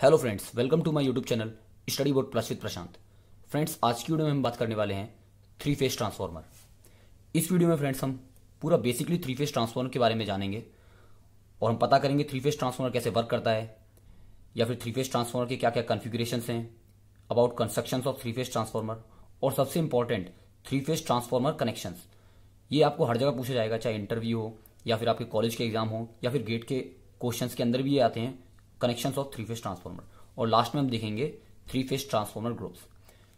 Hello friends, welcome to my YouTube channel study board plus with Prashant. Friends, आज की video में हम बात करने वाले हैं थ्री फेज ट्रांसफार्मर। इस वीडियो में फ्रेंड्स हम पूरा बेसिकली थ्री फेज ट्रांसफार्मर के बारे में जानेंगे और हम पता करेंगे थ्री फेज ट्रांसफार्मर कैसे वर्क करता है या फिर थ्री फेज ट्रांसफार्मर के क्या क्या कॉन्फ़िगरेशंस हैं, about constructions of three phase transformer और सबसे important three phase transformer connections. ये आपको हर जगह पूछा जाएगा, चाहे इंटरव्यू हो या फिर आपके कॉलेज के एग्जाम हो या फिर गेट के क्वेश्चंस के अंदर भी ये आते हैं, connections of three phase transformer. और लास्ट में हम देखेंगे थ्री फेज ट्रांसफार्मर ग्रुप्स।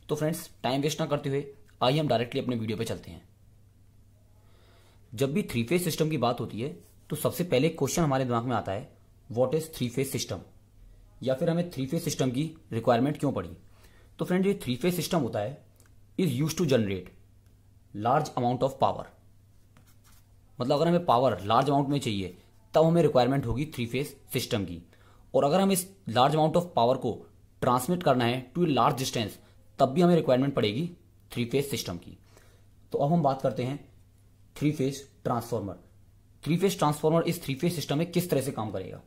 तो फ्रेंड्स, टाइम वेस्ट ना करते हुए आइए हम डायरेक्टली अपने वीडियो पे चलते हैं। जब भी थ्री फेज सिस्टम की बात होती है तो सबसे पहले क्वेश्चन हमारे दिमाग में आता है, what is three phase system, या फिर हमें थ्री फेज सिस्टम की रिक्वायरमेंट क्यों पड़ी। तो फ्रेंड, ये थ्री फेज सिस्टम होता है is use to generate large amount of power. मतलब अगर हमें पावर लार्ज अमाउंट में चाहिए तब हमें रिक्वायरमेंट होगी थ्री फेज सिस्टम की। और अगर हमें इस लार्ज अमाउंट ऑफ पावर को ट्रांसमिट करना है टू ए लार्ज डिस्टेंस, तब भी हमें रिक्वायरमेंट पड़ेगी थ्री फेज सिस्टम की। तो अब हम बात करते हैं three phase transformer. Three phase transformer इस थ्री फेज सिस्टम में किस तरह से काम करेगा।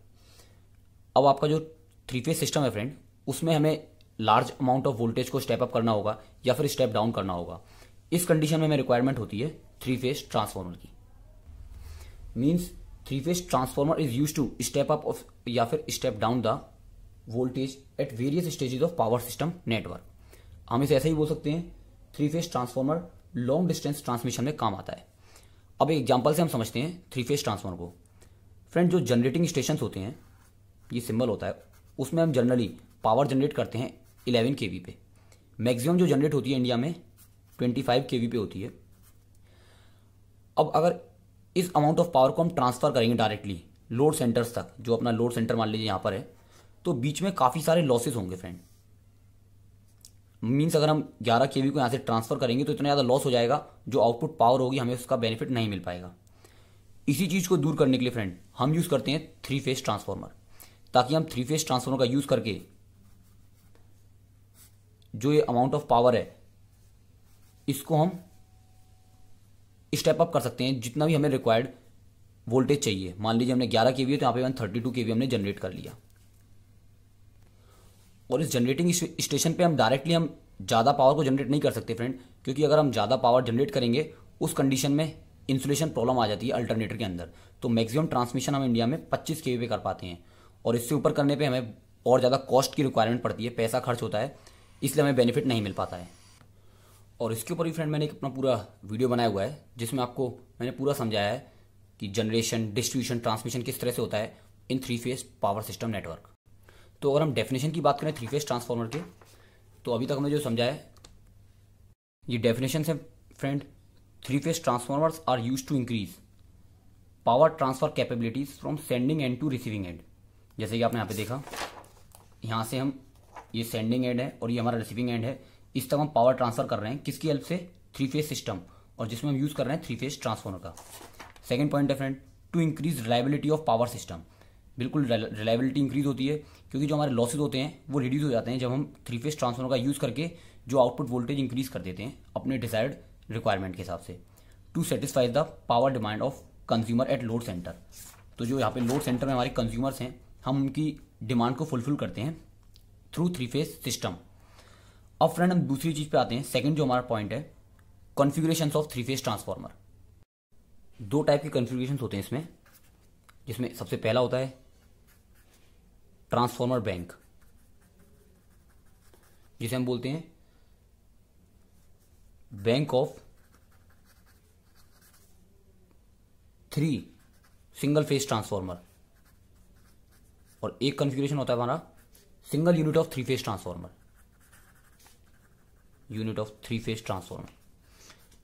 अब आपका जो थ्री फेज सिस्टम है फ्रेंड, उसमें हमें लार्ज अमाउंट ऑफ वोल्टेज को स्टेप अप करना होगा या फिर स्टेप डाउन करना होगा। इस कंडीशन में हमें रिक्वायरमेंट होती है थ्री फेज ट्रांसफार्मर की। Means three phase transformer is use to step up of या फिर step down the voltage at various stages of power system network. हम इसे ऐसे ही बोल सकते हैं, three phase transformer long distance transmission में काम आता है। अब एक एग्जांपल से हम समझते हैं थ्री फेज ट्रांसफार्मर को। फ्रेंड, जो जनरेटिंग स्टेशन होते हैं, ये सिंबल होता है, उसमें हम जनरली पावर जनरेट करते हैं 11 kV पे। मैक्सिमम जो जनरेट होती है इंडिया में 25 kV पे होती है। अब अगर इस अमाउंट ऑफ पावर को हम ट्रांसफर करेंगे डायरेक्टली लोड सेंटर्स तक, जो अपना लोड सेंटर मान लीजिए यहाँ पर है, तो बीच में काफ़ी सारे लॉसेस होंगे फ्रेंड। मीन्स अगर हम 11 kV को यहाँ से ट्रांसफर करेंगे तो इतना ज़्यादा लॉस हो जाएगा, जो आउटपुट पावर होगी हमें उसका बेनिफिट नहीं मिल पाएगा। इसी चीज़ को दूर करने के लिए फ्रेंड हम यूज़ करते हैं थ्री फेज ट्रांसफार्मर, ताकि हम थ्री फेज ट्रांसफार्मर का यूज़ करके जो ये अमाउंट ऑफ पावर है इसको हम स्टेप अप कर सकते हैं जितना भी हमें रिक्वायर्ड वोल्टेज चाहिए। मान लीजिए हमने 11 kV है तो यहाँ पे 132 kV हमने जनरेट कर लिया। और इस जनरेटिंग स्टेशन पे हम डायरेक्टली हम ज़्यादा पावर को जनरेट नहीं कर सकते फ्रेंड, क्योंकि अगर हम ज़्यादा पावर जनरेट करेंगे उस कंडीशन में इंसुलेशन प्रॉब्लम आ जाती है अल्टरनेटर के अंदर। तो मैक्सिमम ट्रांसमिशन हम इंडिया में 25 kV पे कर पाते हैं, और इससे ऊपर करने पर हमें और ज़्यादा कॉस्ट की रिक्वायरमेंट पड़ती है, पैसा खर्च होता है, इसलिए हमें बेनिफिट नहीं मिल पाता है। और इसके ऊपर भी फ्रेंड मैंने एक अपना पूरा वीडियो बनाया हुआ है जिसमें आपको मैंने पूरा समझाया है कि जनरेशन, डिस्ट्रीब्यूशन, ट्रांसमिशन किस तरह से होता है in three phase power system network. तो अगर हम डेफिनेशन की बात करें थ्री फेज ट्रांसफार्मर के, तो अभी तक हमने जो समझा है ये डेफिनेशन है friend. Three phase transformers are use to increase power transfer capabilities from sending end to receiving end. जैसे कि आपने यहाँ पे देखा, यहाँ से हम ये सेंडिंग एंड है और ये हमारा रिसीविंग एंड है, इस तक हम पावर ट्रांसफर कर रहे हैं किसकी हेल्प से, थ्री फेज सिस्टम, और जिसमें हम यूज कर रहे हैं थ्री फेज ट्रांसफार्मर का। सेकंड पॉइंट है friend, to increase reliability of power system. बिल्कुल रिलायबिलिटी इंक्रीज होती है क्योंकि जो हमारे लॉसेज होते हैं वो रिड्यूस हो जाते हैं जब हम थ्री फेज ट्रांसफार्मर का यूज करके जो आउटपुट वोल्टेज इंक्रीज कर देते हैं अपने डिजायर्ड रिक्वायरमेंट के हिसाब से, to satisfy the power demand of consumer at load centre. तो जो यहाँ पे लोड सेंटर में हमारे कंज्यूमर्स हैं, हम उनकी डिमांड को फुलफिल करते हैं थ्रू थ्री फेज सिस्टम। अब फ्रेंड हम दूसरी चीज पे आते हैं, सेकंड जो हमारा पॉइंट है, configurations of three phase transformer. दो टाइप के कॉन्फ़िगरेशंस होते हैं इसमें, जिसमें सबसे पहला होता है ट्रांसफार्मर बैंक, जिसे हम बोलते हैं bank of three single phase transformer. और एक कॉन्फ़िगरेशन होता है हमारा single unit of three phase transformer, unit of three phase transformer.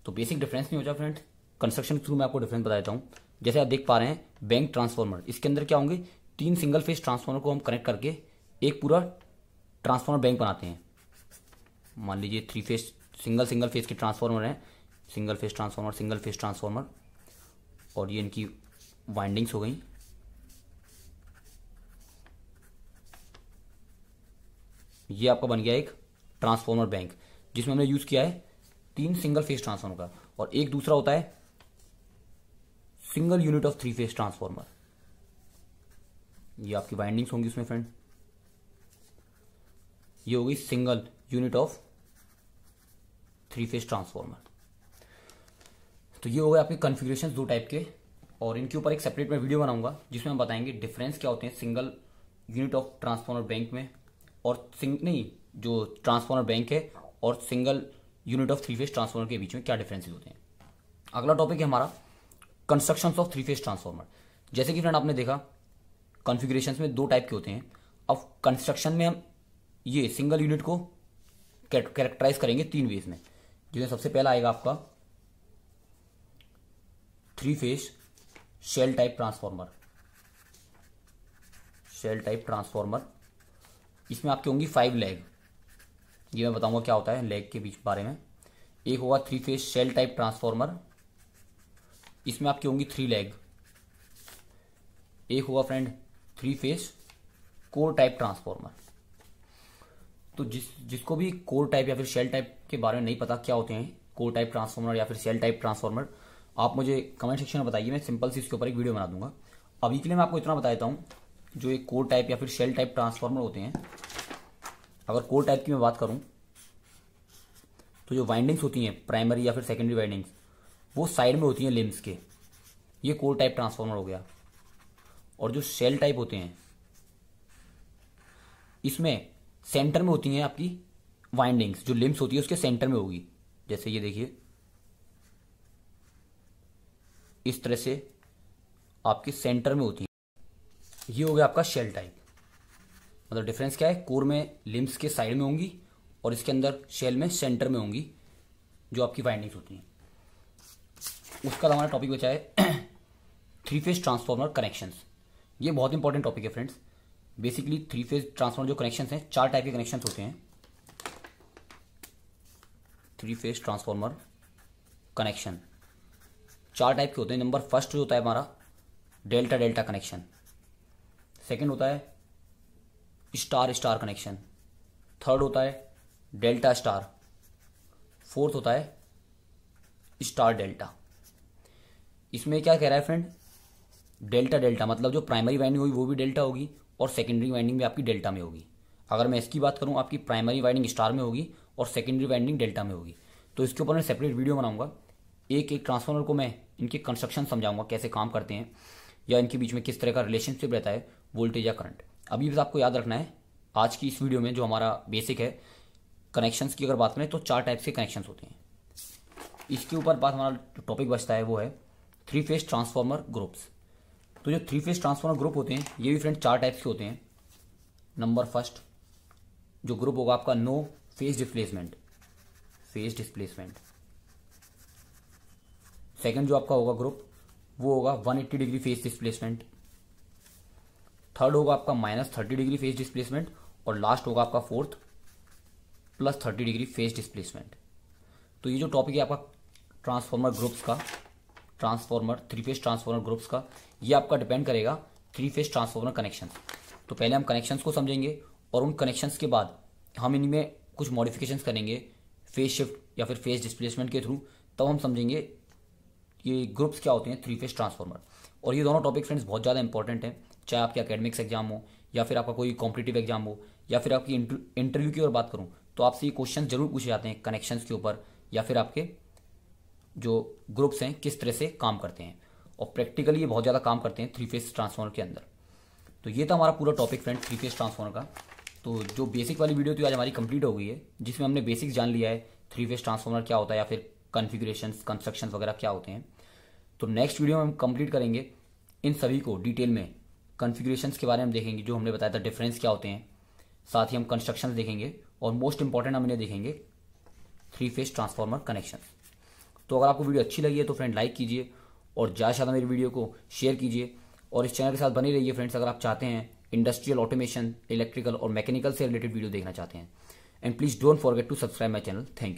तो बेसिक डिफरेंस नहीं हो जाए फ्रेंड, कंस्ट्रक्शन थ्रू मैं आपको डिफरेंस बता देता हूं। जैसे आप देख पा रहे हैं बैंक ट्रांसफार्मर, इसके अंदर क्या होंगे, तीन सिंगल फेज ट्रांसफार्मर को हम कनेक्ट करके एक पूरा ट्रांसफार्मर बैंक बनाते हैं। मान लीजिए थ्री फेज सिंगल फेज के ट्रांसफार्मर हैं, सिंगल फेज ट्रांसफार्मर, और ये इनकी वाइंडिंग्स हो गई। ये आपका बन गया एक ट्रांसफार्मर बैंक, जिसमें हमने यूज किया है तीन सिंगल फेज ट्रांसफार्मर का, और एक दूसरा होता है single unit of three phase transformer. ये आपकी वाइंडिंग्स होंगी उसमें फ्रेंड। ये होगी single unit of three phase transformer. तो ये हो गए आपके कॉन्फ़िगरेशन दो टाइप के, और इनके ऊपर एक सेपरेट मैं वीडियो बनाऊंगा जिसमें हम बताएंगे डिफरेंस क्या होते हैं single unit of transformer bank में और जो ट्रांसफॉर्मर बैंक है और single unit of three phase transformer के बीच में क्या डिफरेंसेस होते हैं। अगला टॉपिक है हमारा construction of three phase transformer. जैसे कि फ्रेंड आपने देखा कॉन्फ़िगरेशंस में दो टाइप के होते हैं। अब कंस्ट्रक्शन में हम ये सिंगल यूनिट को कैरेक्टराइज करेंगे तीन वेज में, जिसमें सबसे पहला आएगा आपका three phase shell type transformer. Shell type transformer, इसमें आपके होंगी 5 लेग। ये मैं बताऊंगा क्या होता है लेग के बीच बारे में। एक होगा three phase shell type transformer, इसमें आपकी होंगी 3 लेग। एक होगा friend three phase core type transformer. तो जिसको भी कोर टाइप या फिर शेल टाइप के बारे में नहीं पता क्या होते हैं कोर टाइप ट्रांसफॉर्मर या फिर शेल टाइप ट्रांसफॉर्मर, आप मुझे कमेंट सेक्शन में बताइए, मैं सिंपल सी इसके ऊपर एक वीडियो बना दूंगा। अभी के लिए मैं आपको इतना बता देता हूँ, जो एक कोर टाइप या फिर शेल टाइप ट्रांसफॉर्मर होते हैं, अगर कोर टाइप की मैं बात करूँ तो जो वाइंडिंग्स होती हैं प्राइमरी या फिर सेकेंडरी वाइंडिंग्स वो साइड में होती हैं लिम्स के, ये कोर टाइप ट्रांसफॉर्मर हो गया। और जो शेल टाइप होते हैं इसमें सेंटर में होती हैं आपकी वाइंडिंग्स, जो लिम्स होती है उसके सेंटर में होगी। जैसे ये देखिए इस तरह से आपके सेंटर में होती है। ये हो गया आपका शेल टाइप। मतलब डिफरेंस क्या है, कोर में लिम्स के साइड में होंगी और इसके अंदर शेल में सेंटर में होंगी जो आपकी वाइंडिंग्स होती हैं। उसका हमारा टॉपिक बचा है थ्री फेज ट्रांसफॉर्मर कनेक्शंस। ये बहुत इंपॉर्टेंट टॉपिक है friends. Basically three phase transformer जो कनेक्शंस हैं, 4 टाइप के कनेक्शंस होते हैं three phase transformer connection. 4 type के होते हैं। नंबर फर्स्ट होता है हमारा डेल्टा डेल्टा कनेक्शन, सेकंड होता है स्टार स्टार कनेक्शन, थर्ड होता है डेल्टा स्टार, फोर्थ होता है स्टार डेल्टा। इसमें क्या कह रहा है फ्रेंड, डेल्टा डेल्टा मतलब जो प्राइमरी वाइंडिंग होगी वो भी डेल्टा होगी और सेकेंडरी वाइंडिंग भी आपकी डेल्टा में होगी। अगर मैं इसकी बात करूं, आपकी प्राइमरी वाइंडिंग स्टार में होगी और सेकेंडरी वाइंडिंग डेल्टा में होगी। तो इसके ऊपर मैं सेपरेट वीडियो बनाऊंगा। एक एक ट्रांसफार्मर को मैं इनके कंस्ट्रक्शन समझाऊंगा, कैसे काम करते हैं या इनके बीच में किस तरह का रिलेशनशिप रहता है वोल्टेज या करंट। अभी बस आपको याद रखना है आज की इस वीडियो में जो हमारा बेसिक है कनेक्शंस की अगर बात करें तो 4 टाइप के कनेक्शंस होते हैं। इसके ऊपर बात हमारा जो टॉपिक बचता है वो है थ्री फेज ट्रांसफार्मर ग्रुप्स। तो जो थ्री फेज ट्रांसफार्मर ग्रुप होते हैं ये भी फ्रेंड 4 टाइप्स के होते हैं। नंबर फर्स्ट जो ग्रुप होगा आपका no phase displacement, phase displacement. Second जो आपका होगा ग्रुप वो होगा 180 डिग्री फेज डिस्प्लेसमेंट। थर्ड होगा आपका -30 डिग्री फेज डिस्प्लेसमेंट और लास्ट होगा आपका फोर्थ +30 डिग्री फेज डिस्प्लेसमेंट। तो ये जो टॉपिक है आपका ट्रांसफार्मर ग्रुप्स का, transformer three phase transformer groups का, ये आपका डिपेंड करेगा थ्री फेज ट्रांसफार्मर कनेक्शन। तो पहले हम कनेक्शंस को समझेंगे और उन कनेक्शंस के बाद हम इनमें कुछ मॉडिफिकेशंस करेंगे फेज शिफ्ट या फिर फेज डिस्प्लेसमेंट के थ्रू, तब हम समझेंगे ये ग्रुप्स क्या होते हैं थ्री फेज ट्रांसफार्मर। और ये दोनों टॉपिक फ्रेंड्स बहुत ज़्यादा इंपॉर्टेंट हैं, चाहे आपके एकेडमिक्स एग्जाम हो या फिर आपका कोई कॉम्पिटिटिव एग्जाम हो या फिर आपकी इंटरव्यू की अगर बात करूँ तो आपसे ये क्वेश्चन जरूर पूछे जाते हैं कनेक्शंस के ऊपर या फिर आपके जो ग्रुप्स हैं किस तरह से काम करते हैं। और प्रैक्टिकली ये बहुत ज़्यादा काम करते हैं थ्री फेज ट्रांसफार्मर के अंदर। तो ये था हमारा पूरा topic friend three phase transformer का। तो जो बेसिक वाली वीडियो थी आज हमारी कंप्लीट हो गई है, जिसमें हमने बेसिक्स जान लिया है थ्री फेज ट्रांसफार्मर क्या होता है या फिर कॉन्फ़िगरेशंस कंस्ट्रक्शंस वगैरह क्या होते हैं। तो नेक्स्ट वीडियो में हम कंप्लीट करेंगे इन सभी को डिटेल में, कॉन्फ़िगरेशंस के बारे में देखेंगे जो हमने बताया था डिफरेंस क्या होते हैं, साथ ही हम कंस्ट्रक्शंस देखेंगे और मोस्ट इंपॉर्टेंट हम इन्हें देखेंगे थ्री फेज ट्रांसफार्मर कनेक्शंस। तो अगर आपको वीडियो अच्छी लगी है तो फ्रेंड लाइक कीजिए और ज़्यादा से ज़्यादा मेरी वीडियो को शेयर कीजिए और इस चैनल के साथ बने रहिए फ्रेंड्स अगर आप चाहते हैं इंडस्ट्रियल ऑटोमेशन, इलेक्ट्रिकल और मैकेनिकल से रिलेटेड वीडियो देखना चाहते हैं। And please don't forget to subscribe my channel. Thank you.